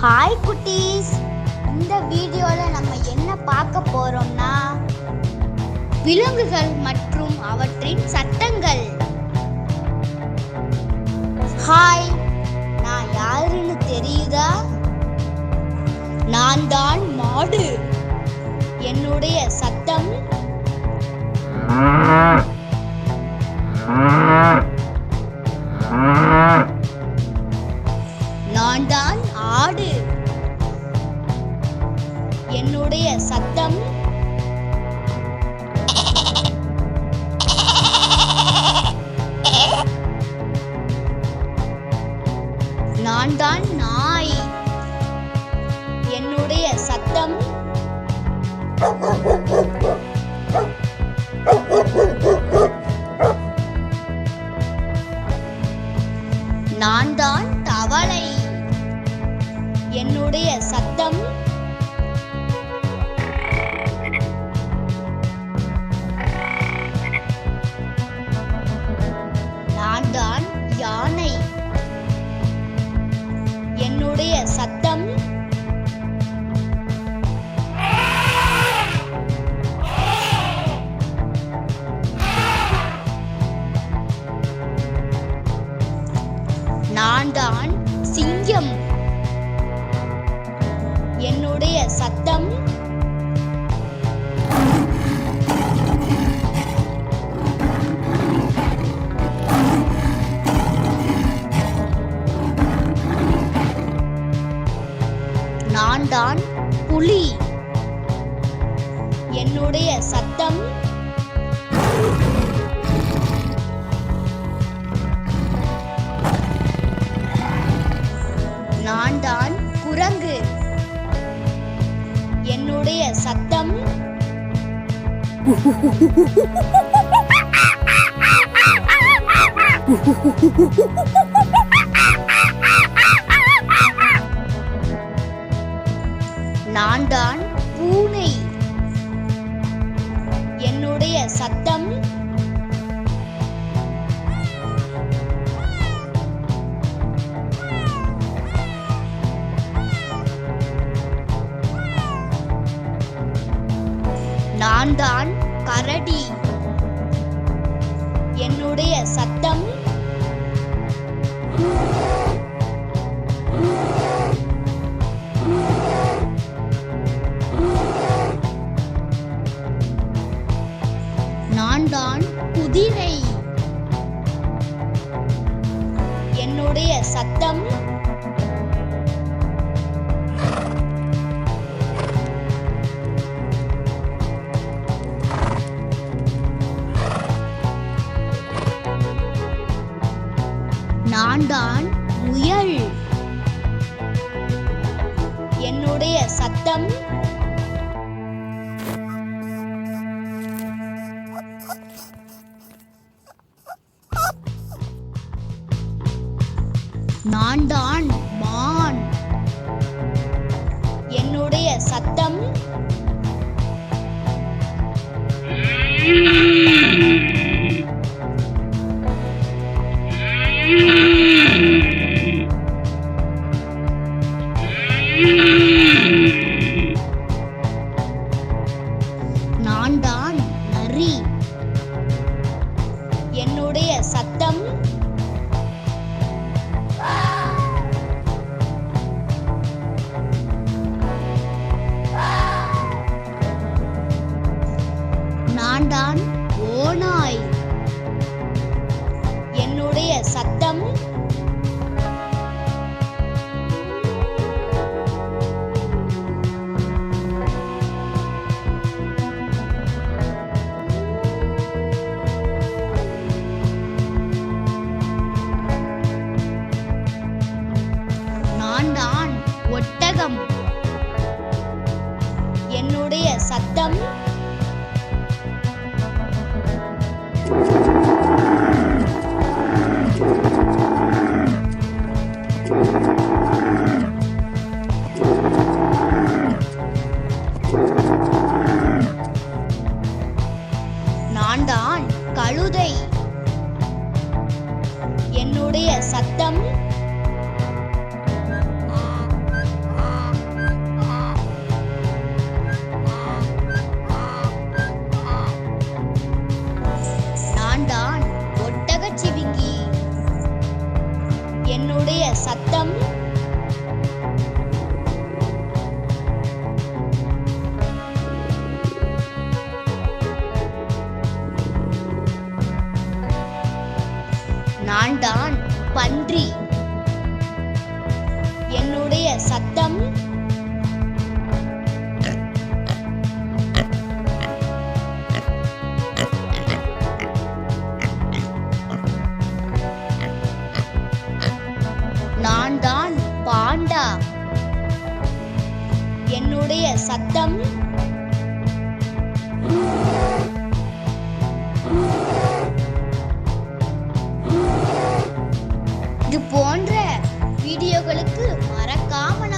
Hi குட்டீஸ், இந்த வீடியோவில் நம்ம என்ன பார்க்க போறோம்னா விலங்குகள் மற்றும் அவற்றின் சட்டங்கள். ஹாய், நான் யாருன்னு தெரியுதா? நான் தான் மாடு. என்னுடைய சத்தம் நான் தான் ஆடு. என்னுடைய சத்தம் நான் தான் நாய். என்னுடைய சத்தம் நான் தான் தவளை. என்னுடைய சத்தம் நான் தான் யானை. என்னுடைய சத்தம் நான் தான் சிங்கம். என்னுடைய சத்தம் நான் தான் புலி. என்னுடைய சத்தம் நான் தான் குரங்கு. என்னுடைய சத்தம் நான் தான் பூனை. என்னுடைய சத்தம் நான் தான் கரடி. என்னுடைய சத்தம் நான் தான் குதிரை. என்னுடைய சத்தம் நான் தான் முயல். என்னுடைய சத்தம் நான் தான் மான். என்னுடைய சத்தம் நான் தான் நரி. என்னுடைய சத்தம் நான் தான் ஓநாய். என்னுடைய சத்தம் நான் தான் ஒட்டகம். என்னுடைய சத்தம் நான் தான் கழுதை. என்னுடைய சத்தம் நான் தான் பன்றி. என்னுடைய சத்தம் நான் தான் பாண்டா. என்னுடைய சத்தம் இது போன்ற வீடியோகளுக்கு மறக்காம